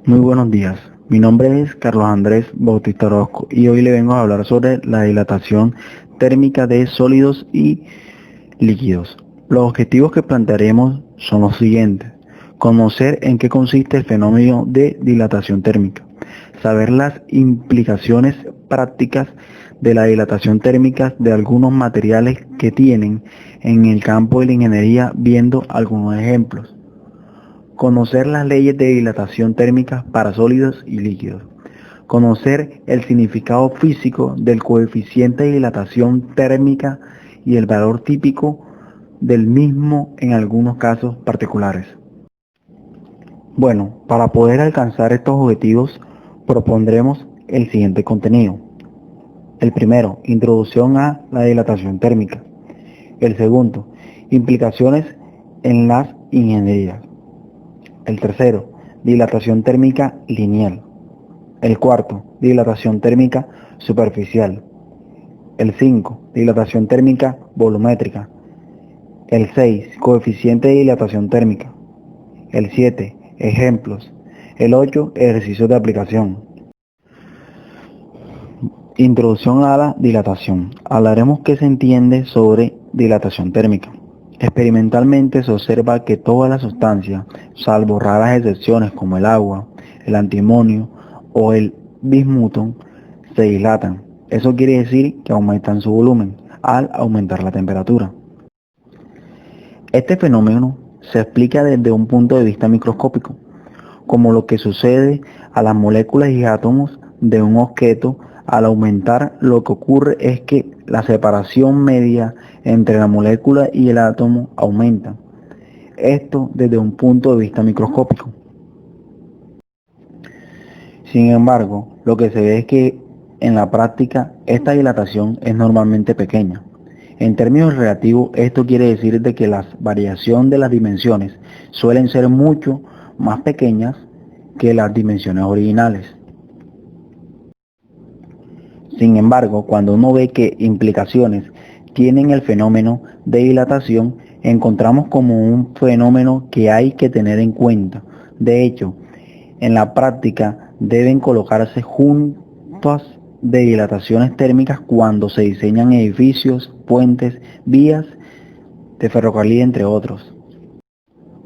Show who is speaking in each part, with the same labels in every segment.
Speaker 1: Muy buenos días, mi nombre es Carlos Andrés Bautista Orozco y hoy le vengo a hablar sobre la dilatación térmica de sólidos y líquidos. Los objetivos que plantearemos son los siguientes: conocer en qué consiste el fenómeno de dilatación térmica, saber las implicaciones prácticas de la dilatación térmica de algunos materiales que tienen en el campo de la ingeniería, viendo algunos ejemplos. Conocer las leyes de dilatación térmica para sólidos y líquidos. Conocer el significado físico del coeficiente de dilatación térmica y el valor típico del mismo en algunos casos particulares. Bueno, para poder alcanzar estos objetivos propondremos el siguiente contenido. El primero, introducción a la dilatación térmica. El segundo, implicaciones en las ingenierías. El tercero, dilatación térmica lineal. El cuarto, dilatación térmica superficial. El 5, dilatación térmica volumétrica. El 6, coeficiente de dilatación térmica. El 7, ejemplos. El 8, ejercicios de aplicación. Introducción a la dilatación. Hablaremos qué se entiende sobre dilatación térmica. Experimentalmente se observa que todas las sustancias, salvo raras excepciones como el agua, el antimonio o el bismuto, se dilatan. Eso quiere decir que aumentan su volumen al aumentar la temperatura. Este fenómeno se explica desde un punto de vista microscópico, como lo que sucede a las moléculas y átomos de un objeto. Al aumentar, lo que ocurre es que la separación media entre la molécula y el átomo aumenta. Esto desde un punto de vista microscópico. Sin embargo, lo que se ve es que en la práctica esta dilatación es normalmente pequeña. En términos relativos, esto quiere decir de que la variación de las dimensiones suelen ser mucho más pequeñas que las dimensiones originales. Sin embargo, cuando uno ve qué implicaciones tienen el fenómeno de dilatación, encontramos como un fenómeno que hay que tener en cuenta. De hecho, en la práctica deben colocarse juntas de dilataciones térmicas cuando se diseñan edificios, puentes, vías de ferrocarril, entre otros.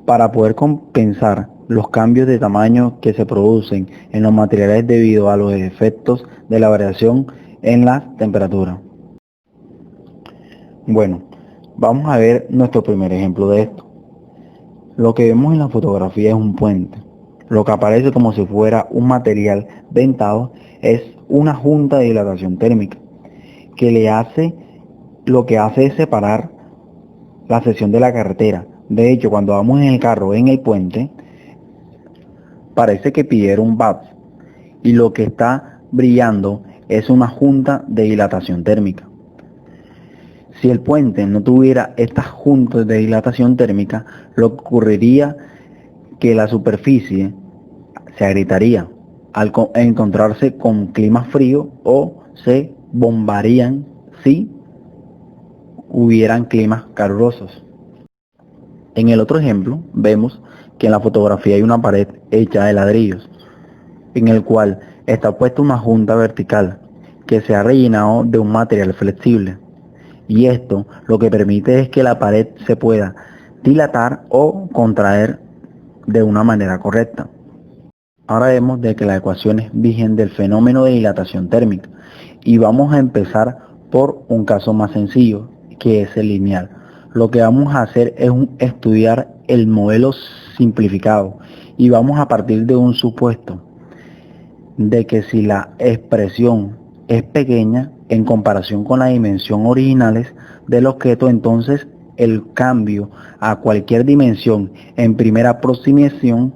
Speaker 1: Para poder compensar los cambios de tamaño que se producen en los materiales debido a los efectos de la variación en la temperatura. Bueno, vamos a ver nuestro primer ejemplo de esto. Lo que vemos en la fotografía es un puente. Lo que aparece como si fuera un material dentado es una junta de dilatación térmica lo que hace es separar la sección de la carretera. De hecho, cuando vamos en el carro en el puente, parece que pidieron un BAT y lo que está brillando es una junta de dilatación térmica. Si el puente no tuviera estas juntas de dilatación térmica, lo que ocurriría que la superficie se agrietaría al encontrarse con clima frío o se bombarían si hubieran climas calurosos. En el otro ejemplo vemos que en la fotografía hay una pared hecha de ladrillos, en el cual está puesta una junta vertical que se ha rellenado de un material flexible. Y esto lo que permite es que la pared se pueda dilatar o contraer de una manera correcta. Ahora vemos de que las ecuaciones vigen del fenómeno de dilatación térmica y vamos a empezar por un caso más sencillo, que es el lineal. Lo que vamos a hacer es estudiar el modelo simplificado y vamos a partir de un supuesto de que si la expresión es pequeña en comparación con las dimensiones originales del objeto, entonces el cambio a cualquier dimensión en primera aproximación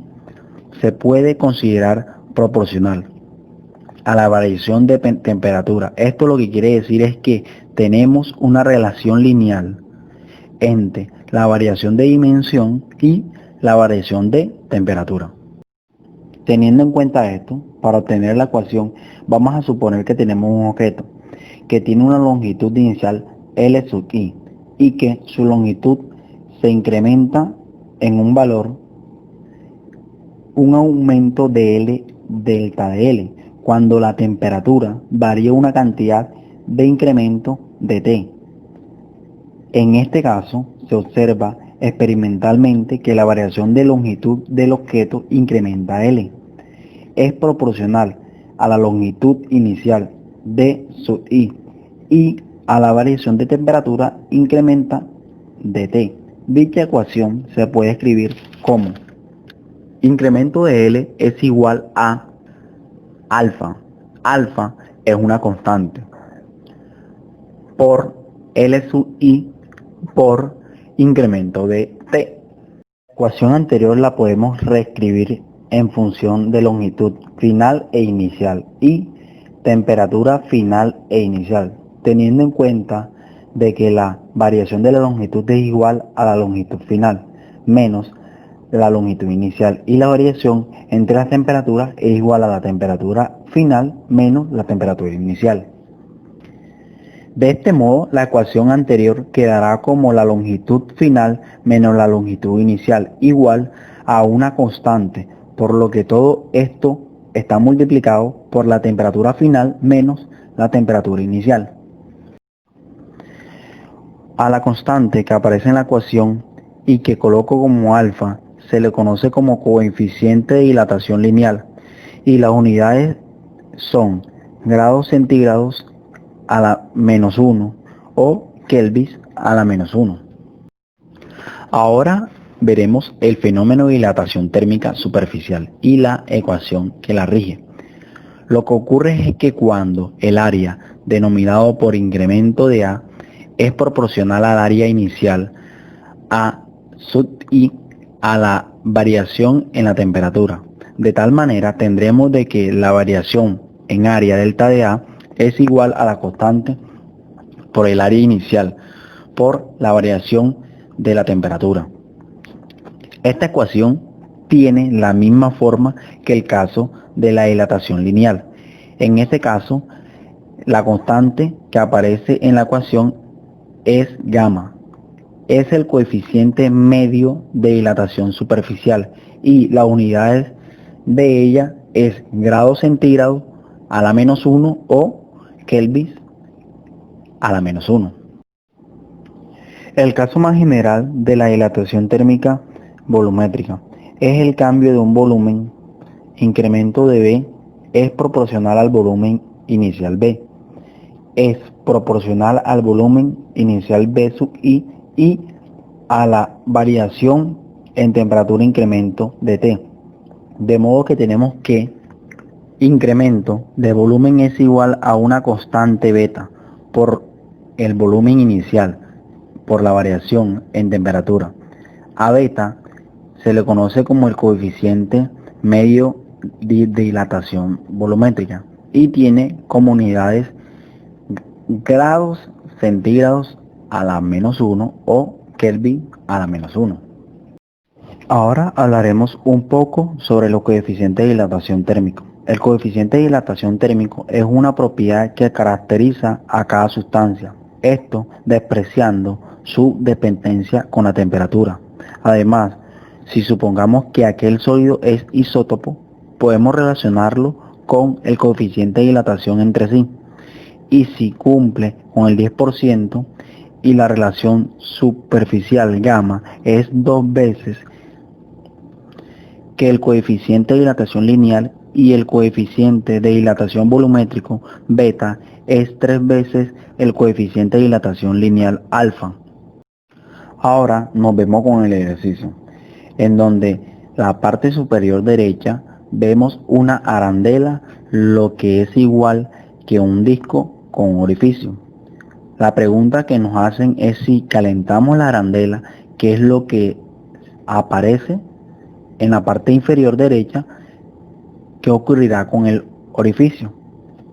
Speaker 1: se puede considerar proporcional a la variación de temperatura. Esto lo que quiere decir es que tenemos una relación lineal entre la variación de dimensión y la variación de temperatura. Teniendo en cuenta esto, para obtener la ecuación, vamos a suponer que tenemos un objeto que tiene una longitud inicial L sub i y que su longitud se incrementa en un valor un aumento de L delta de L, cuando la temperatura varía una cantidad de incremento de T. En este caso, se observa experimentalmente que la variación de longitud del objeto incrementa L. Es proporcional a la longitud inicial de sub I y a la variación de temperatura incrementa dt. Dicha ecuación se puede escribir como incremento de L es igual a alfa. Alfa es una constante por L sub I por incremento de T. La ecuación anterior la podemos reescribir en función de longitud final e inicial y temperatura final e inicial, teniendo en cuenta de que la variación de la longitud es igual a la longitud final menos la longitud inicial y la variación entre las temperaturas es igual a la temperatura final menos la temperatura inicial. De este modo, la ecuación anterior quedará como la longitud final menos la longitud inicial igual a una constante, por lo que todo esto está multiplicado por la temperatura final menos la temperatura inicial. A la constante que aparece en la ecuación y que coloco como alfa se le conoce como coeficiente de dilatación lineal y las unidades son grados centígrados a la menos 1 o Kelvin a la menos 1. Ahora veremos el fenómeno de dilatación térmica superficial y la ecuación que la rige. Lo que ocurre es que cuando el área denominado por incremento de A es proporcional al área inicial A sub I a la variación en la temperatura. De tal manera tendremos de que la variación en área delta de A es igual a la constante por el área inicial por la variación de la temperatura. Esta ecuación tiene la misma forma que el caso de la dilatación lineal. En este caso, la constante que aparece en la ecuación es gamma. Es el coeficiente medio de dilatación superficial y las unidades de ella es grados centígrados a la menos 1 o Kelvin a la menos 1. El caso más general de la dilatación térmica volumétrica es el cambio de un volumen. Incremento de B es proporcional al volumen inicial B. Es proporcional al volumen inicial B sub I y a la variación en temperatura incremento de T. De modo que tenemos que incremento de volumen es igual a una constante beta por el volumen inicial por la variación en temperatura. A beta se le conoce como el coeficiente medio de dilatación volumétrica y tiene como unidades grados centígrados a la menos 1 o Kelvin a la menos 1. Ahora hablaremos un poco sobre los coeficientes de dilatación térmico. El coeficiente de dilatación térmico es una propiedad que caracteriza a cada sustancia, esto despreciando su dependencia con la temperatura. Además, si supongamos que aquel sólido es isótopo, podemos relacionarlo con el coeficiente de dilatación entre sí. Y si cumple con el 10% y la relación superficial gamma es 2 veces que el coeficiente de dilatación lineal y el coeficiente de dilatación volumétrico beta es 3 veces el coeficiente de dilatación lineal alfa. Ahora nos vemos con el ejercicio, en donde la parte superior derecha vemos una arandela, lo que es igual que un disco con orificio. La pregunta que nos hacen es si calentamos la arandela, ¿qué es lo que aparece en la parte inferior derecha? ¿Qué ocurrirá con el orificio?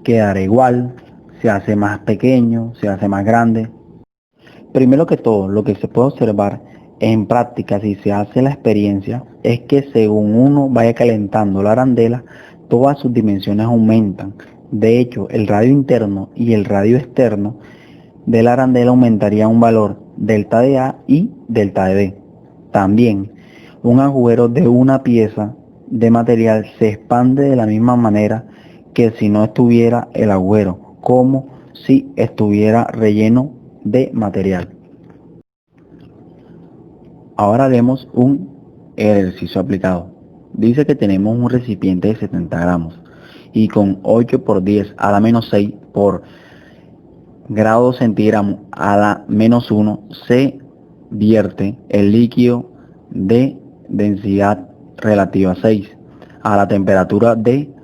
Speaker 1: Quedará igual, se hace más pequeño, se hace más grande. Primero que todo, lo que se puede observar en práctica si se hace la experiencia es que según uno vaya calentando la arandela, todas sus dimensiones aumentan. De hecho, el radio interno y el radio externo de la arandela aumentaría un valor delta de A y delta de B. También, un agujero de una pieza de material se expande de la misma manera que si no estuviera el agujero, como si estuviera relleno de material. Ahora haremos un ejercicio aplicado. Dice que tenemos un recipiente de 70 gramos y con 8 por 10 a la menos 6 por grado centígrado a la menos 1 se vierte el líquido de densidad relativa 6 a la temperatura de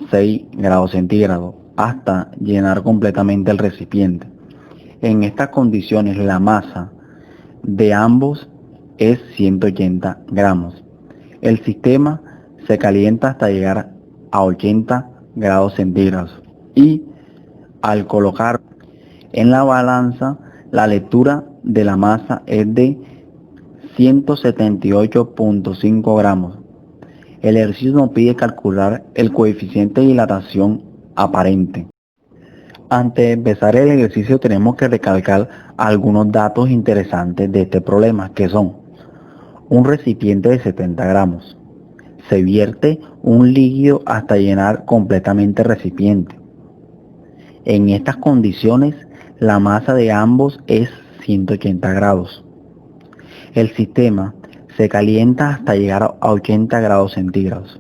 Speaker 1: 6 grados centígrados hasta llenar completamente el recipiente. En estas condiciones la masa de ambos es 180 gramos. El sistema se calienta hasta llegar a 80 grados centígrados y al colocar en la balanza la lectura de la masa es de 178.5 gramos. El ejercicio nos pide calcular el coeficiente de dilatación aparente. Antes de empezar el ejercicio tenemos que recalcar algunos datos interesantes de este problema, que son: un recipiente de 70 gramos. Se vierte un líquido hasta llenar completamente el recipiente. En estas condiciones, la masa de ambos es 180 grados. El sistema se calienta hasta llegar a 80 grados centígrados.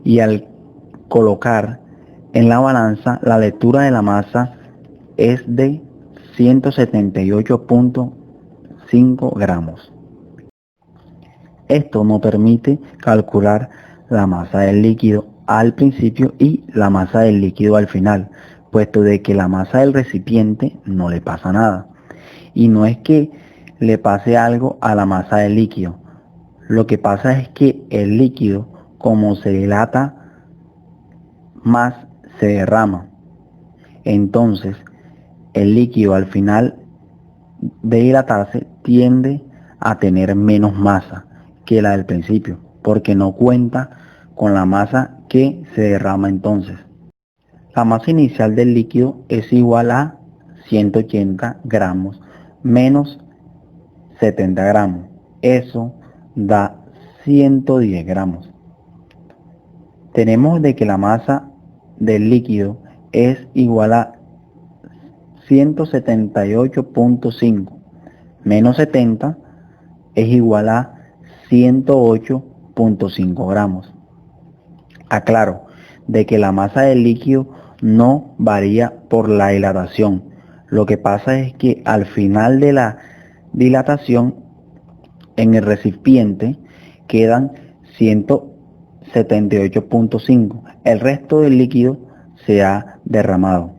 Speaker 1: Y al colocar en la balanza, la lectura de la masa es de 178.5 gramos. Esto nos permite calcular la masa del líquido al principio y la masa del líquido al final, puesto de que la masa del recipiente no le pasa nada. Y no es que le pase algo a la masa del líquido. Lo que pasa es que el líquido, como se dilata más, se derrama. Entonces, el líquido al final de dilatarse tiende a tener menos masa que la del principio, porque no cuenta con la masa que se derrama entonces. La masa inicial del líquido es igual a 180 gramos menos 70 gramos. Eso da 110 gramos. Tenemos de que la masa del líquido es igual a 178.5 menos 70 es igual a 108.5 gramos. Aclaro de que la masa del líquido no varía por la dilatación. Lo que pasa es que al final de la dilatación en el recipiente quedan 178.5. El resto del líquido se ha derramado.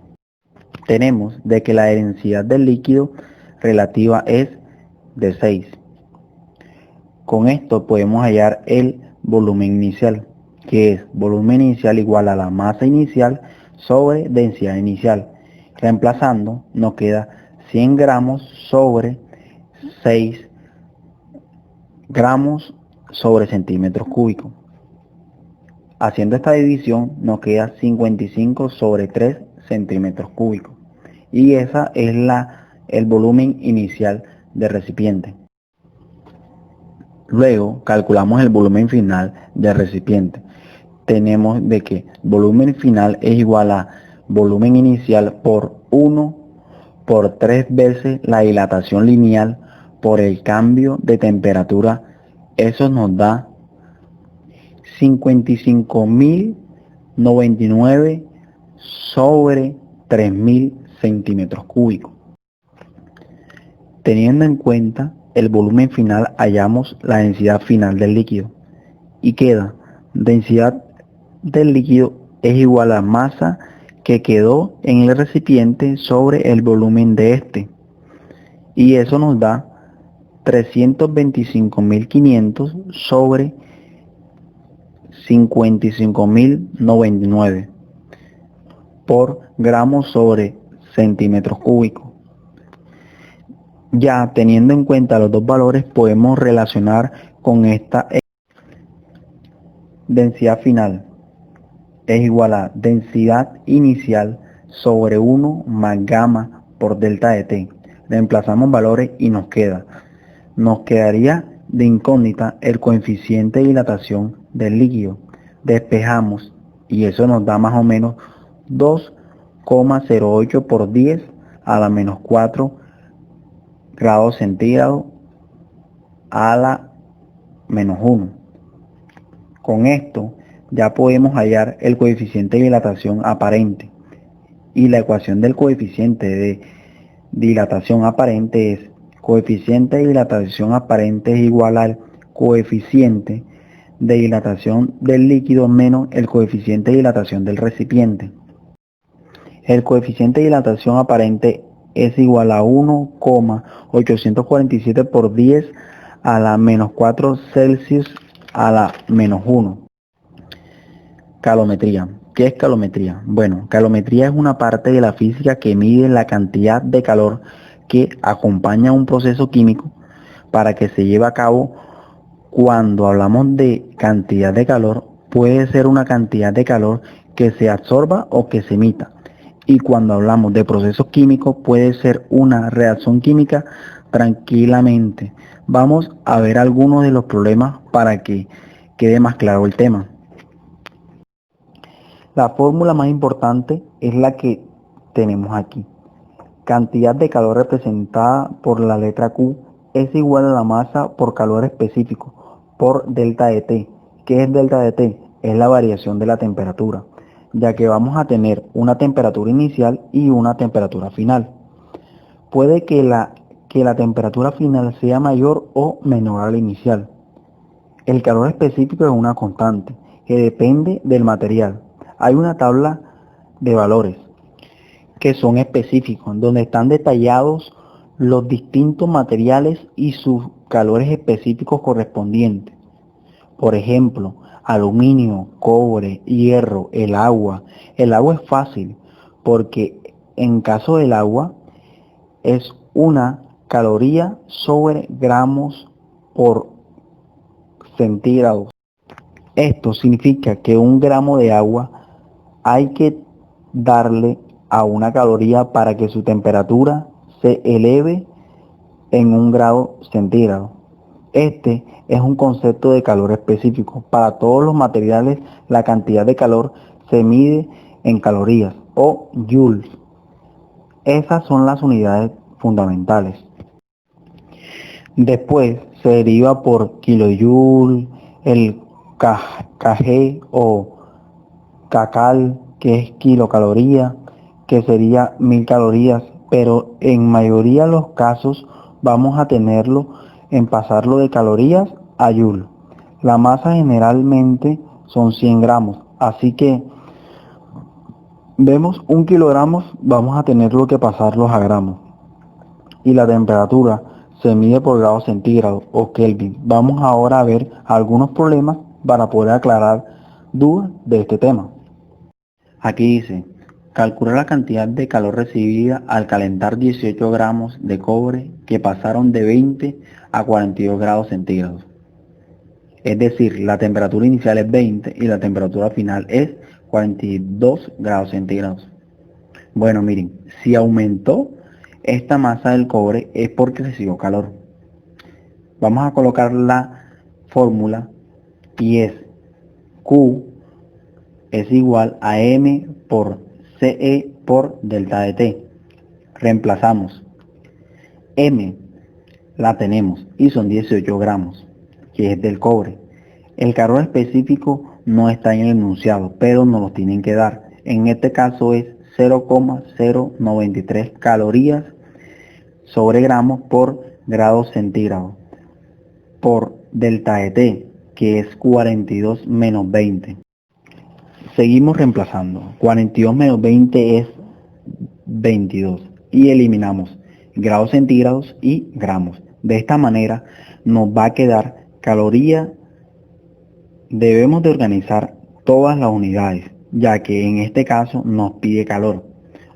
Speaker 1: Tenemos de que la densidad del líquido relativa es de 6. Con esto podemos hallar el volumen inicial, que es volumen inicial igual a la masa inicial sobre densidad inicial. Reemplazando nos queda 100 gramos sobre 6 gramos sobre centímetros cúbicos. Haciendo esta división nos queda 55 sobre 3 centímetros cúbicos. Y esa es el volumen inicial del recipiente. Luego calculamos el volumen final del recipiente. Tenemos de que volumen final es igual a volumen inicial por 1 por 3 veces la dilatación lineal por el cambio de temperatura. Eso nos da 55.099 sobre 3.000 centímetros cúbicos. Teniendo en cuenta el volumen final, hallamos la densidad final del líquido y queda densidad del líquido es igual a masa que quedó en el recipiente sobre el volumen de este, y eso nos da 325.500 sobre 55.099 por gramos sobre centímetros cúbicos. Ya teniendo en cuenta los dos valores, podemos relacionar con esta densidad final es igual a densidad inicial sobre 1 más gamma por delta de T. Reemplazamos valores y nos quedaría de incógnita el coeficiente de dilatación del líquido, despejamos y eso nos da más o menos 2,08 por 10 a la menos 4 grados centígrados a la menos 1. Con esto ya podemos hallar el coeficiente de dilatación aparente. Y la ecuación del coeficiente de dilatación aparente es: coeficiente de dilatación aparente es igual al coeficiente de dilatación del líquido menos el coeficiente de dilatación del recipiente. El coeficiente de dilatación aparente es igual a 1,847 por 10 a la menos 4 Celsius a la menos 1. Calometría. ¿Qué es calometría? Bueno, calometría es una parte de la física que mide la cantidad de calor que acompaña a un proceso químico para que se lleve a cabo. Cuando hablamos de cantidad de calor, puede ser una cantidad de calor que se absorba o que se emita. Y cuando hablamos de procesos químicos, puede ser una reacción química tranquilamente. Vamos a ver algunos de los problemas para que quede más claro el tema. La fórmula más importante es la que tenemos aquí. Cantidad de calor representada por la letra Q es igual a la masa por calor específico por delta de T. ¿Qué es delta de T? Es la variación de la temperatura, ya que vamos a tener una temperatura inicial y una temperatura final. Puede que la temperatura final sea mayor o menor a la inicial. El calor específico es una constante que depende del material. Hay una tabla de valores que son específicos, donde están detallados los distintos materiales y sus calores específicos correspondientes. Por ejemplo, aluminio, cobre, hierro, el agua. El agua es fácil porque en caso del agua es una caloría sobre gramos por centígrados. Esto significa que un gramo de agua hay que darle a una caloría para que su temperatura se eleve en 1 grado centígrado. Este es un concepto de calor específico. Para todos los materiales, la cantidad de calor se mide en calorías o joules. Esas son las unidades fundamentales. Después se deriva por kilojoule, el kg o kcal, que es kilocaloría, que sería 1000 calorías, pero en mayoría de los casos vamos a tenerlo en pasarlo de calorías a joule. La masa generalmente son 100 gramos, así que vemos 1 kilogramo, vamos a tenerlo que pasarlos a gramos. Y la temperatura se mide por grados centígrados o Kelvin. Vamos ahora a ver algunos problemas para poder aclarar dudas de este tema. Aquí dice: calcula la cantidad de calor recibida al calentar 18 gramos de cobre que pasaron de 20 a 42 grados centígrados. Es decir, la temperatura inicial es 20 y la temperatura final es 42 grados centígrados. Bueno, miren, si aumentó esta masa del cobre es porque recibió calor. Vamos a colocar la fórmula y es Q es igual a M por CE por delta de T. Reemplazamos. M la tenemos y son 18 gramos, que es del cobre. El calor específico no está en el enunciado, pero nos lo tienen que dar. En este caso es 0,093 calorías sobre gramos por grado centígrado por delta de T, que es 42 menos 20. Seguimos reemplazando. 42 menos 20 es 22 y eliminamos grados centígrados y gramos. De esta manera nos va a quedar caloría. Debemos de organizar todas las unidades, ya que en este caso nos pide calor.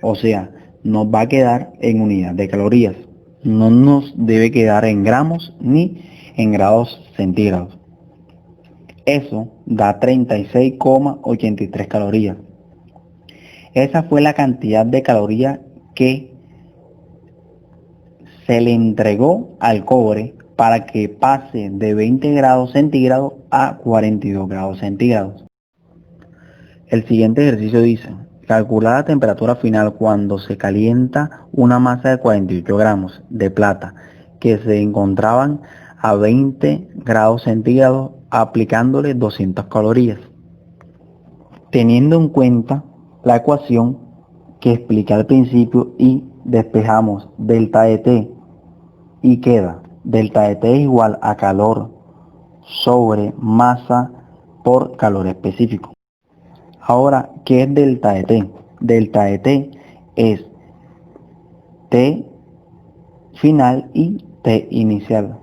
Speaker 1: O sea, nos va a quedar en unidad de calorías. No nos debe quedar en gramos ni en grados centígrados. Eso da 36,83 calorías. Esa fue la cantidad de calorías que se le entregó al cobre para que pase de 20 grados centígrados a 42 grados centígrados. El siguiente ejercicio dice, calcular la temperatura final cuando se calienta una masa de 48 gramos de plata que se encontraban a 20 grados centígrados aplicándole 200 calorías. Teniendo en cuenta la ecuación que expliqué al principio y despejamos delta de T y queda delta de T es igual a calor sobre masa por calor específico. Ahora, ¿qué es delta de T? Delta de T es T final y T inicial.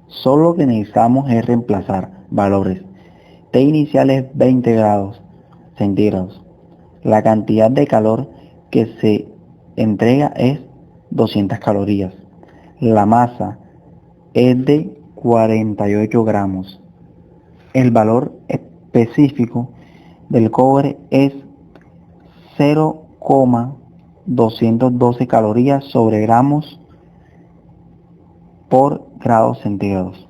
Speaker 1: Solo lo que necesitamos es reemplazar valores. T inicial es 20 grados centígrados. La cantidad de calor que se entrega es 200 calorías. La masa es de 48 gramos. El valor específico del cobre es 0,212 calorías sobre gramos por grados centígrados.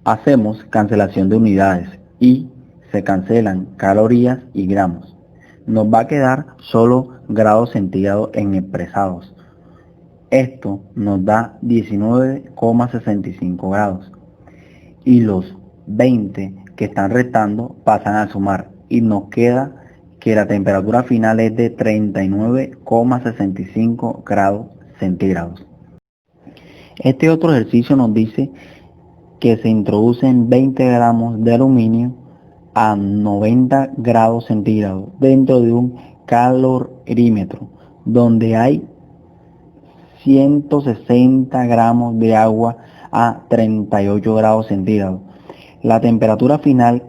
Speaker 1: Hacemos cancelación de unidades y se cancelan calorías y gramos. Nos va a quedar solo grados centígrados en expresados. Esto nos da 19,65 grados. Y los 20 que están restando pasan a sumar y nos queda que la temperatura final es de 39,65 grados centígrados. Este otro ejercicio nos dice que se introducen 20 gramos de aluminio a 90 grados centígrados dentro de un calorímetro donde hay 160 gramos de agua a 38 grados centígrados. La temperatura final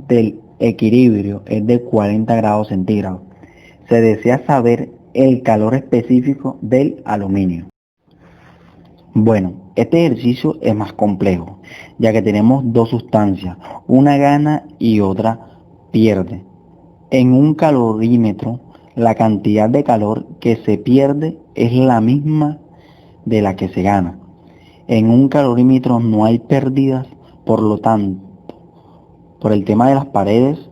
Speaker 1: del equilibrio es de 40 grados centígrados. Se desea saber el calor específico del aluminio. Bueno, este ejercicio es más complejo, ya que tenemos dos sustancias, una gana y otra pierde. En un calorímetro, la cantidad de calor que se pierde es la misma de la que se gana. En un calorímetro no hay pérdidas, por lo tanto, por el tema de las paredes,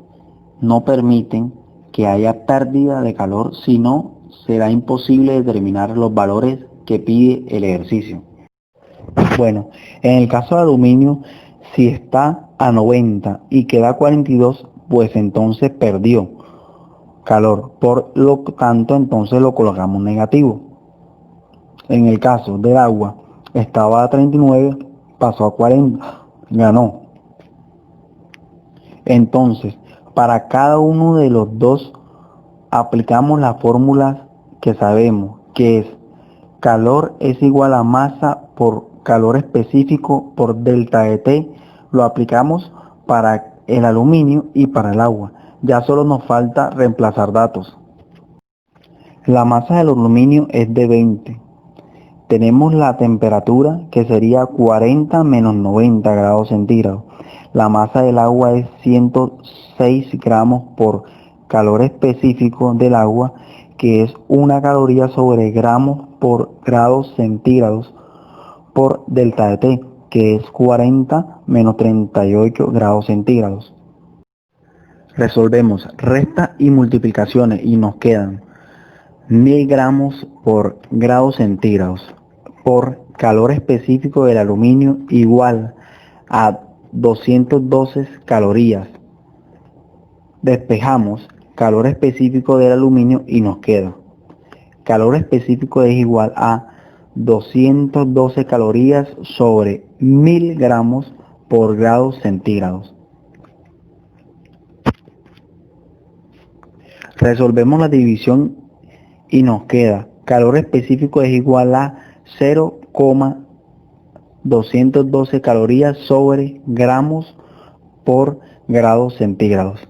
Speaker 1: no permiten que haya pérdida de calor, sino será imposible determinar los valores que pide el ejercicio. Bueno, en el caso del aluminio, si está a 90 y queda 42, pues entonces perdió calor. Por lo tanto, entonces lo colocamos negativo. En el caso del agua, estaba a 39, pasó a 40, ganó. Entonces, para cada uno de los dos, aplicamos la fórmula que sabemos, que es calor es igual a masa por calor específico por delta de T. Lo aplicamos para el aluminio y para el agua. Ya solo nos falta reemplazar datos. La masa del aluminio es de 20. Tenemos la temperatura que sería 40 menos 90 grados centígrados. La masa del agua es 106 gramos por calor específico del agua, que es una caloría sobre gramos por grados centígrados por delta de T, que es 40 menos 38 grados centígrados. Resolvemos resta y multiplicaciones y nos quedan 1000 gramos por grados centígrados por calor específico del aluminio igual a 212 calorías. Despejamos calor específico del aluminio y nos queda calor específico es igual a 212 calorías sobre 1000 gramos por grados centígrados. Resolvemos la división y nos queda calor específico es igual a 0,212 calorías sobre gramos por grados centígrados.